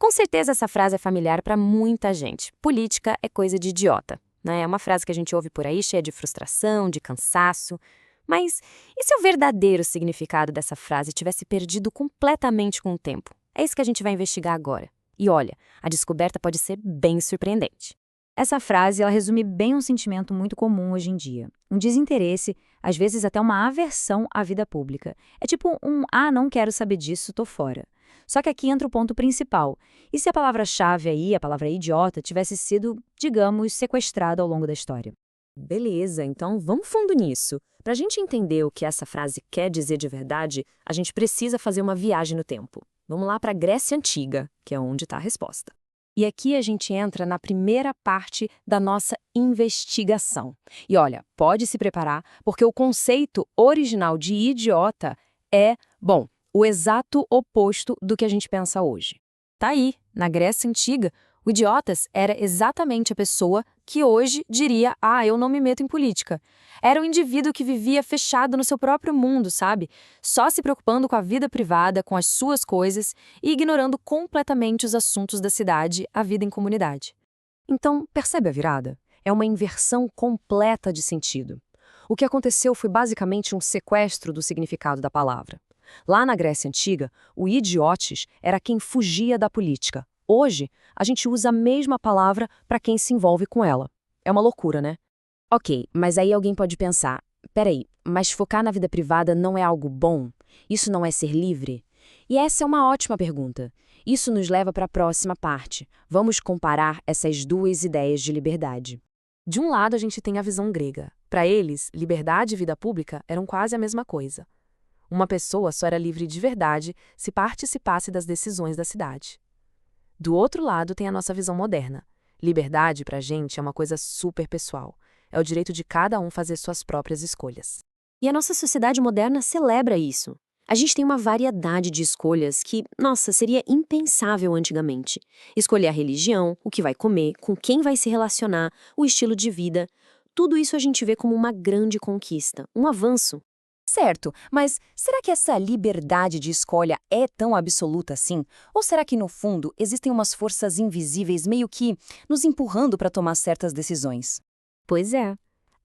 Com certeza essa frase é familiar para muita gente. Política é coisa de idiota, né? É uma frase que a gente ouve por aí cheia de frustração, de cansaço. Mas e se o verdadeiro significado dessa frase tivesse perdido completamente com o tempo? É isso que a gente vai investigar agora. E olha, a descoberta pode ser bem surpreendente. Essa frase, ela resume bem um sentimento muito comum hoje em dia. Um desinteresse, às vezes até uma aversão à vida pública. É tipo não quero saber disso, tô fora. Só que aqui entra o ponto principal. E se a palavra-chave aí, a palavra idiota, tivesse sido, digamos, sequestrada ao longo da história? Beleza, então vamos fundo nisso. Para a gente entender o que essa frase quer dizer de verdade, a gente precisa fazer uma viagem no tempo. Vamos lá para a Grécia Antiga, que é onde está a resposta. E aqui a gente entra na primeira parte da nossa investigação. E olha, pode se preparar, porque o conceito original de idiota é, bom, o exato oposto do que a gente pensa hoje. Tá aí, na Grécia Antiga, o idiotas era exatamente a pessoa que hoje diria, eu não me meto em política. Era um indivíduo que vivia fechado no seu próprio mundo, sabe? Só se preocupando com a vida privada, com as suas coisas e ignorando completamente os assuntos da cidade, a vida em comunidade. Então, percebe a virada? É uma inversão completa de sentido. O que aconteceu foi basicamente um sequestro do significado da palavra. Lá na Grécia Antiga, o idiotes era quem fugia da política. Hoje, a gente usa a mesma palavra para quem se envolve com ela. É uma loucura, né? Ok, mas aí alguém pode pensar, peraí, mas focar na vida privada não é algo bom? Isso não é ser livre? E essa é uma ótima pergunta. Isso nos leva para a próxima parte. Vamos comparar essas duas ideias de liberdade. De um lado, a gente tem a visão grega. Para eles, liberdade e vida pública eram quase a mesma coisa. Uma pessoa só era livre de verdade se participasse das decisões da cidade. Do outro lado tem a nossa visão moderna. Liberdade, pra gente, é uma coisa super pessoal. É o direito de cada um fazer suas próprias escolhas. E a nossa sociedade moderna celebra isso. A gente tem uma variedade de escolhas que, nossa, seria impensável antigamente. Escolher a religião, o que vai comer, com quem vai se relacionar, o estilo de vida. Tudo isso a gente vê como uma grande conquista, um avanço. Certo, mas será que essa liberdade de escolha é tão absoluta assim? Ou será que, no fundo, existem umas forças invisíveis meio que nos empurrando para tomar certas decisões? Pois é.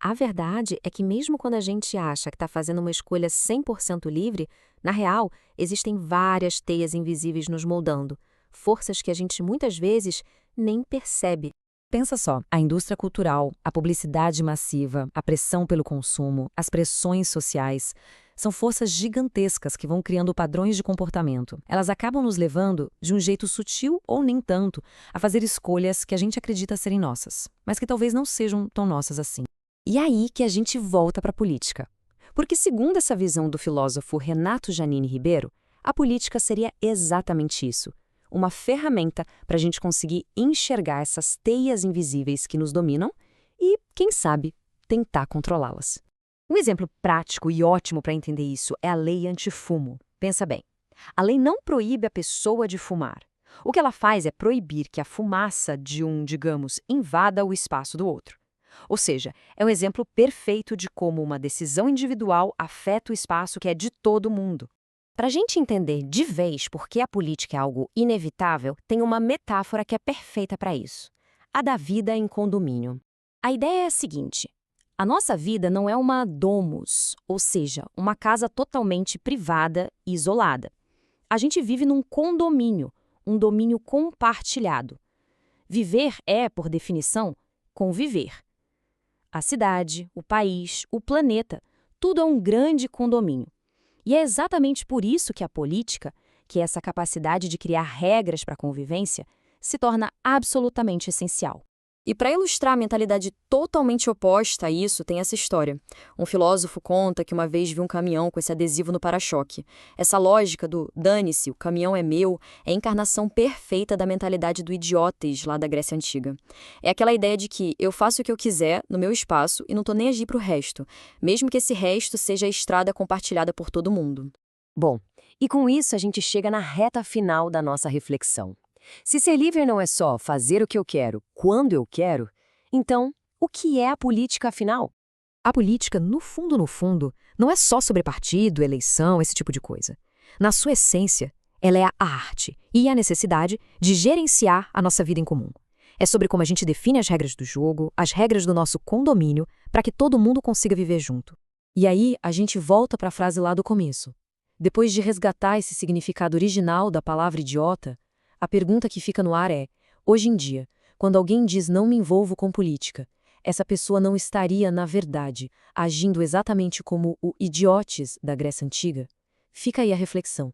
A verdade é que mesmo quando a gente acha que está fazendo uma escolha 100% livre, na real, existem várias teias invisíveis nos moldando, forças que a gente muitas vezes nem percebe. Pensa só, a indústria cultural, a publicidade massiva, a pressão pelo consumo, as pressões sociais, são forças gigantescas que vão criando padrões de comportamento. Elas acabam nos levando, de um jeito sutil ou nem tanto, a fazer escolhas que a gente acredita serem nossas, mas que talvez não sejam tão nossas assim. E aí que a gente volta para a política. Porque segundo essa visão do filósofo Renato Janine Ribeiro, a política seria exatamente isso. Uma ferramenta para a gente conseguir enxergar essas teias invisíveis que nos dominam e, quem sabe, tentar controlá-las. Um exemplo prático e ótimo para entender isso é a lei antifumo. Pensa bem, a lei não proíbe a pessoa de fumar. O que ela faz é proibir que a fumaça de digamos, invada o espaço do outro. Ou seja, é um exemplo perfeito de como uma decisão individual afeta o espaço que é de todo mundo. Para a gente entender de vez por que a política é algo inevitável, tem uma metáfora que é perfeita para isso: a da vida em condomínio. A ideia é a seguinte: a nossa vida não é uma domus, ou seja, uma casa totalmente privada e isolada. A gente vive num condomínio, um domínio compartilhado. Viver é, por definição, conviver. A cidade, o país, o planeta, tudo é um grande condomínio. E é exatamente por isso que a política, que é essa capacidade de criar regras para a convivência, se torna absolutamente essencial. E para ilustrar a mentalidade totalmente oposta a isso, tem essa história. Um filósofo conta que uma vez viu um caminhão com esse adesivo no para-choque. Essa lógica do dane-se, o caminhão é meu, é a encarnação perfeita da mentalidade do idiotes lá da Grécia Antiga. É aquela ideia de que eu faço o que eu quiser no meu espaço e não tô nem agir pro resto, mesmo que esse resto seja a estrada compartilhada por todo mundo. Bom, e com isso a gente chega na reta final da nossa reflexão. Se ser livre não é só fazer o que eu quero, quando eu quero, então, o que é a política afinal? A política, no fundo, não é só sobre partido, eleição, esse tipo de coisa. Na sua essência, Ela é a arte e a necessidade de gerenciar a nossa vida em comum. É sobre como a gente define as regras do jogo, as regras do nosso condomínio, para que todo mundo consiga viver junto. E aí, a gente volta para a frase lá do começo. Depois de resgatar esse significado original da palavra idiota, a pergunta que fica no ar é: hoje em dia, quando alguém diz não me envolvo com política, essa pessoa não estaria, na verdade, agindo exatamente como o idiotes da Grécia Antiga? Fica aí a reflexão.